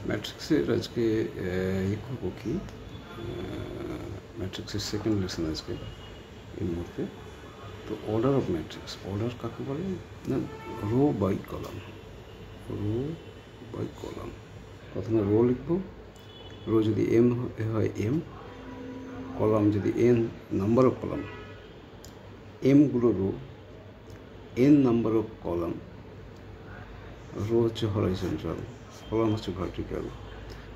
ম্যাট্রিক্সের আজকে করবো কি, ম্যাট্রিক্সের সেকেন্ড লেসন আজকে এই মুহূর্তে। তো অর্ডার অফ ম্যাট্রিক্স, অর্ডার কাকে বলে না, row by column. Row by column, প্রথমে রো লিখবো। রো যদি এম হয় এম, কলাম যদি এন নাম্বার অফ কলাম, এমগুলো row, N number of column. Row হচ্ছে হরাইজন্টাল, কলাম হচ্ছে ভার্টিক্যাল।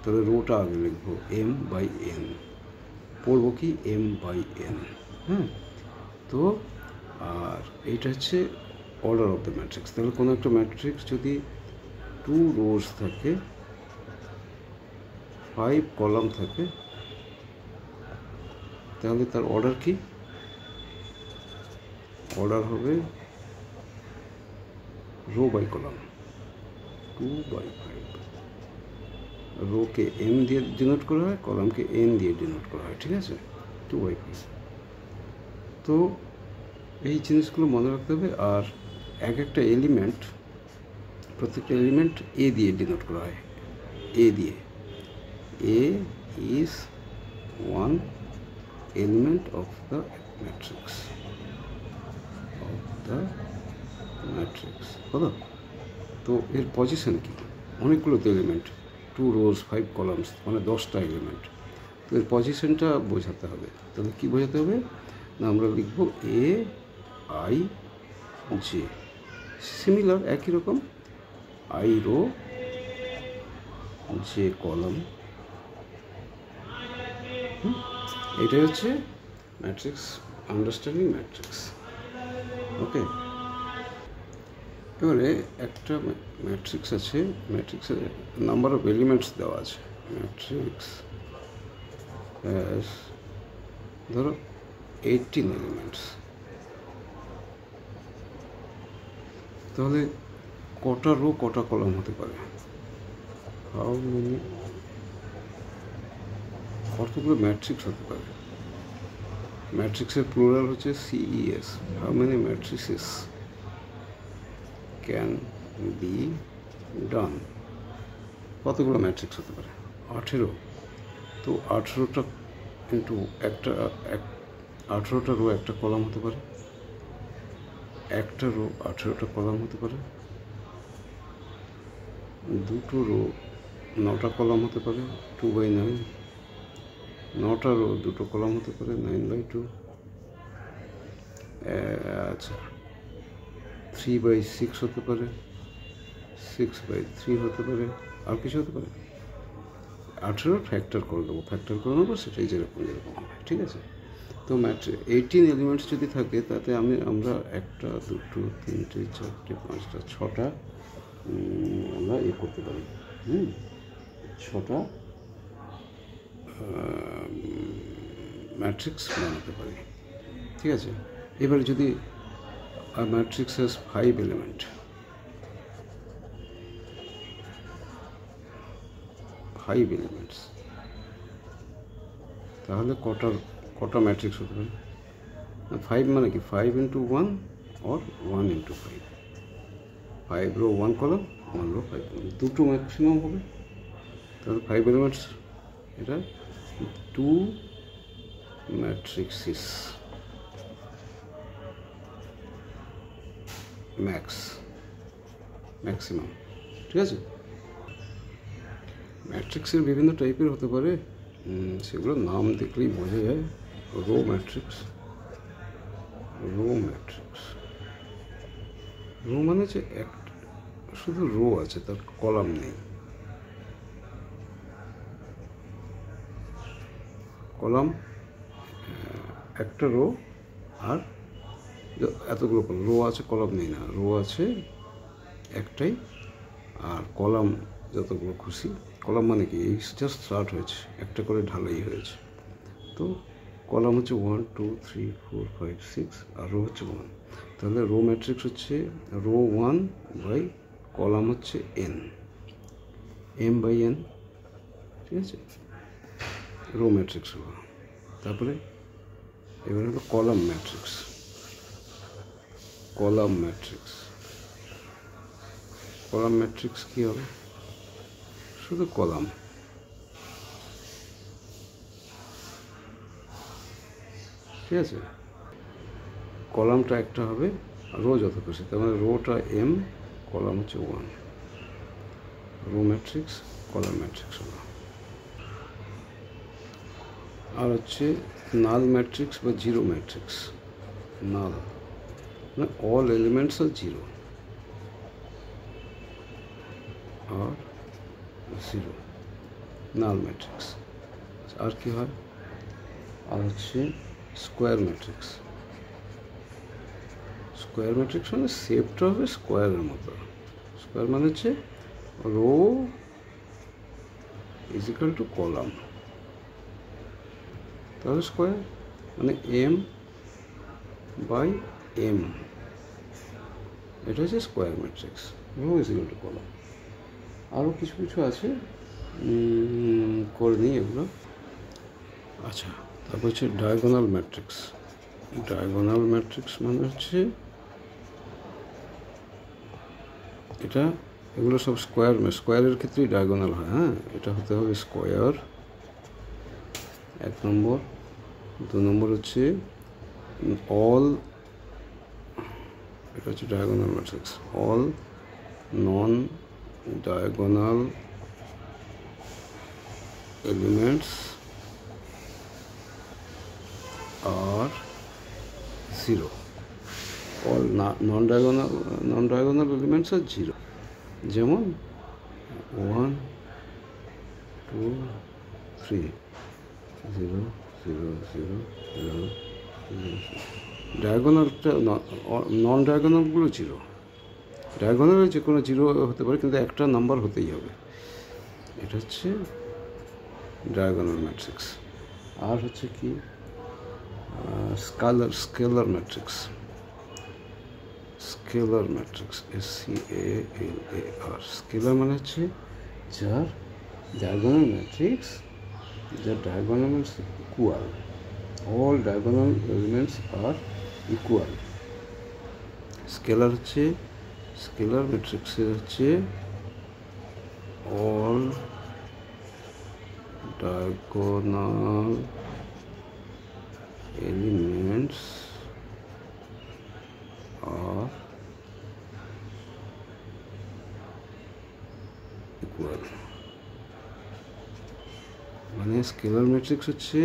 তাহলে রোটা আগে লিখবো এম বাই এন, পড়বো কি এম বাই এন। তো আর এইটা হচ্ছে অর্ডার অফ দ্য ম্যাট্রিক্স। তাহলে কোনো একটা ম্যাট্রিক্স যদি 2 রোজ থাকে, 5 কলাম থাকে, তাহলে তার অর্ডার কি? অর্ডার হবে রো বাই কলাম, 2/5। রোকে এম দিয়ে ডিনোট করা হয়, কলামকে এন দিয়ে ডিনোট করা হয়, ঠিক আছে, 2/5। তো এই জিনিসগুলো মনে রাখতে হবে। আর এক একটা এলিমেন্ট, প্রত্যেকটা এলিমেন্ট এ দিয়ে ডিনোট করা হয়, এ দিয়ে। A is one element of the matrix, হলো। তো এর পজিশন কি? অনেকগুলো তো এলিমেন্ট, 2 রোজ 5 কলামস, মানে 10টা এলিমেন্ট। তো এর পজিশনটা বোঝাতে হবে। তাহলে কী বোঝাতে হবে না, আমরা লিখব এ আই জে, সিমিলার একই রকম, আই রো জে কলাম। এটাই হচ্ছে ম্যাট্রিক্স, আন্ডারস্ট্যান্ডিং ম্যাট্রিক্স। ওকে, এবারে একটা ম্যাট্রিক্স আছে, ম্যাট্রিক্সের নাম্বার অফ এলিমেন্টস দেওয়া আছে। ম্যাট্রিক্স হ্যাজ ধরো 18 এলিমেন্টস। তাহলে কটা রো কটা কলাম হতে পারে? হাউ মেনি, কতগুলো ম্যাট্রিক্স হতে পারে? ম্যাট্রিক্সের প্লুরাল হচ্ছে C E S. How many matrices can be done? কতগুলো ম্যাট্রিক্স হতে পারে? 18। তো 18টা কিন্তু একটা 18টা রো একটা কলাম হতে পারে, একটা রো 18টা কলাম হতে পারে, দুটো রো 9টা কলাম হতে পারে, 2/9। 9টা রো 2টো কলাম হতে পারে, 9/2। আচ্ছা, 3/6 হতে পারে, 6/3 হতে পারে। আর কিছু হতে পারে? 18 ফ্যাক্টর করে দেবো, ফ্যাক্টর করে নেবো, সেটাই যেরকম যেরকম হবে, ঠিক আছে। তো 18 এলিমেন্টস যদি থাকে, তাতে আমরা 1টা 2টো 3টে 4টে 5টা 6টা আমরা করতে পারি, 6টা ম্যাট্রিক্স বানাতে পারি, ঠিক আছে। এবার যদি ম্যাট্রিক্স হ্যাজ 5 এলিমেন্ট, 5 এলিমেন্টস, তাহলে কটা ম্যাট্রিক্স হতে পারে? 5 মানে কি 5 into 1 or 1 into 5। 5 row 1 column, 1 row 5 column, দুটো ম্যাক্সিমাম হবে। তাহলে 5 এলিমেন্টস, এটা 2 ম্যাট্রিক্সেস ম্যাক্সিমাম, ঠিক আছে। ম্যাট্রিক্সের বিভিন্ন টাইপের হতে পারে, সেগুলোর নাম দেখলেই বোঝা যায়। রো ম্যাট্রিক্স, রো মানে হচ্ছে শুধু রো আছে, তার কলাম নেই। কলাম একটা রো, আর এতগুলো কলাম। রো আছে, কলাম নেই না, রো আছে একটাই, আর কলাম যতগুলো খুশি। কলাম মানে কি, এই জাস্ট স্টার্ট হয়েছে, একটা করে ঢালাই হয়েছে। তো কলাম হচ্ছে 1 2 3 4 5 6, আর রো হচ্ছে 1। তাহলে রো ম্যাট্রিক্স হচ্ছে রো 1 বাই কলাম হচ্ছে n, m/n, ঠিক আছে, রো ম্যাট্রিক্স হলো। তারপরে এবার হলো কলাম ম্যাট্রিক্স। কলাম ম্যাট্রিক্স কী হবে? শুধু কলাম। ঠিক আছে, কলামটা একটা হবে, রো যত খুশি, তার মানে রোটা এম, কলাম হচ্ছে 1, রো ম্যাট্রিক্স, কলাম ম্যাট্রিক্স হলো। আর হচ্ছে নাল ম্যাট্রিক্স বা জিরো ম্যাট্রিক্স। নাল মানে all elements are zero, R zero, null matrix. আর কি হয়? আর হচ্ছে স্কোয়ার ম্যাট্রিক্স। স্কোয়ার ম্যাট্রিক্স মানে শেপটা হবে স্কোয়ারের মতো। স্কোয়ার মানে হচ্ছে row is equal to column, তাহলে স্কোয়ার মানে এম বাই এম, এটা হচ্ছে square matrix, row is equal to column. আরও কিছু কিছু আছে, করে নিই এগুলো। আচ্ছা, তারপর হচ্ছে ডায়াগোনাল ম্যাট্রিক্স। ডায়াগোনাল ম্যাট্রিক্স মানে হচ্ছে এটা, এগুলো সব স্কোয়ারের ক্ষেত্রেই ডায়াগোনাল হয়। হ্যাঁ, এটা হতে হবে স্কোয়ার 1 নম্বর। 2 নম্বর হচ্ছে অল, এটা হচ্ছে diagonal matrix, all non diagonal elements are zero. All non diagonal elements are zero, যেমন 1 2 3, 0 0 0 0 0। ডায়াগোনালটা, নন ডায়াগোনালগুলো জিরো। ডায়াগোনালে যে কোনো জিরো হতে পারে, কিন্তু একটা নাম্বার হতেই হবে। এটা হচ্ছে ডায়াগোনাল ম্যাট্রিক্স। আর হচ্ছে কি scalar matrix. Scalar matrix, SCALAR। Scalar মানে হচ্ছে যার ডায়াগোনাল ম্যাট্রিক্স, যার diagonal elements equal, all diagonal elements are equal. Scalar হচ্ছে, স্কেলার ম্যাট্রিক্সের হচ্ছে all diagonal elements are equal। মানে স্কেলার ম্যাট্রিক্স হচ্ছে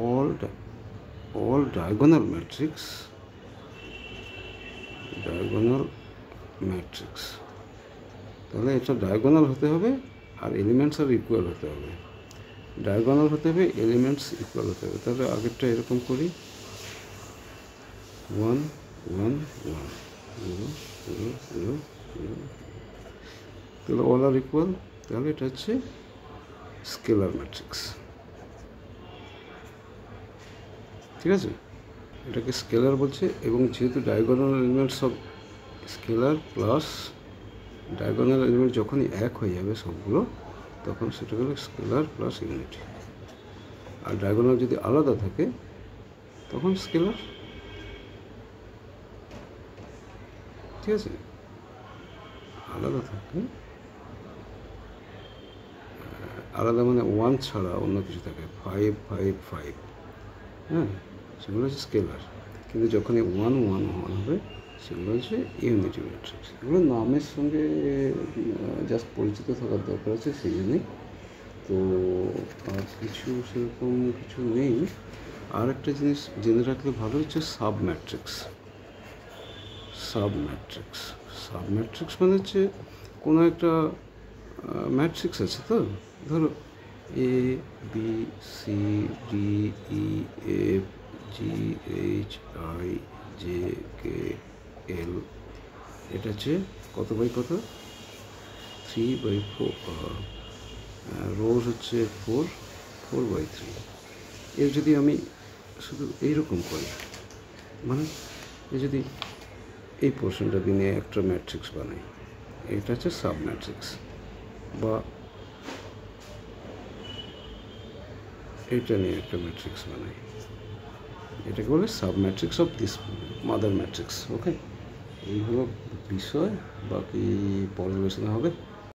অল ডায়াগোনাল ম্যাট্রিক্স, তাহলে এটা ডায়াগোনাল হতে হবে আর এলিমেন্টস আর ইকুয়াল হতে হবে। ডায়াগোনাল হতে হবে, এলিমেন্টস ইকুয়াল হতে হবে। তাহলে আগেরটা এরকম করি, 1 1 1 0 0 0 0, তাহলে অল আর ইকুয়াল, তাহলে এটা হচ্ছে স্কেলার ম্যাট্রিক্স। ঠিক আছে, এটাকে স্কেলার বলছে। এবং যেহেতু ডায়াগোনাল এলিমেন্টস সব স্কেলার প্লাস ডায়াগোনাল এলিমেন্ট যখনই এক হয়ে যাবে সবগুলো, তখন সেটা হলো স্কেলার প্লাস ইউনিটি। আর ডায়াগোনাল যদি আলাদা থাকে তখন স্কেলার। ঠিক আছে, আলাদা থাকে, আলাদা মানে 1 ছাড়া অন্য কিছু থাকে, 5 5 5, হ্যাঁ, সেগুলো হচ্ছে স্কেলার। কিন্তু যখনই 1 1 1 হবে সেগুলো হচ্ছে ইউনিটি ম্যাট্রিক্স। এগুলো নামের সঙ্গে জাস্ট পরিচিত থাকার দরকার আছে, সেই জন্যই। তো আর কিছু সেরকম কিছু নেই। আর একটা জিনিস জেনে রাখলে ভালো হচ্ছে সাব ম্যাট্রিক্স। সাব ম্যাট্রিক্স মানে হচ্ছে কোনো একটা ম্যাট্রিক্স আছে, তো ধরো A B C D E F G H I J K L, এটা হচ্ছে কত বাই কত, 3/4। রোজ হচ্ছে 4/3। এর যদি আমি শুধু এইরকম করি, মানে যদি এই পোর্শনটা দিয়ে একটা ম্যাট্রিক্স বানাই, এটা হচ্ছে সাব ম্যাট্রিক্স। বা এটা নিয়ে একটা ম্যাট্রিক্স বানাই, এটাকে বলে sub matrix of this mother matrix. Okay, এই হলো বিষয়, বাকি পর্যালোচনা হবে।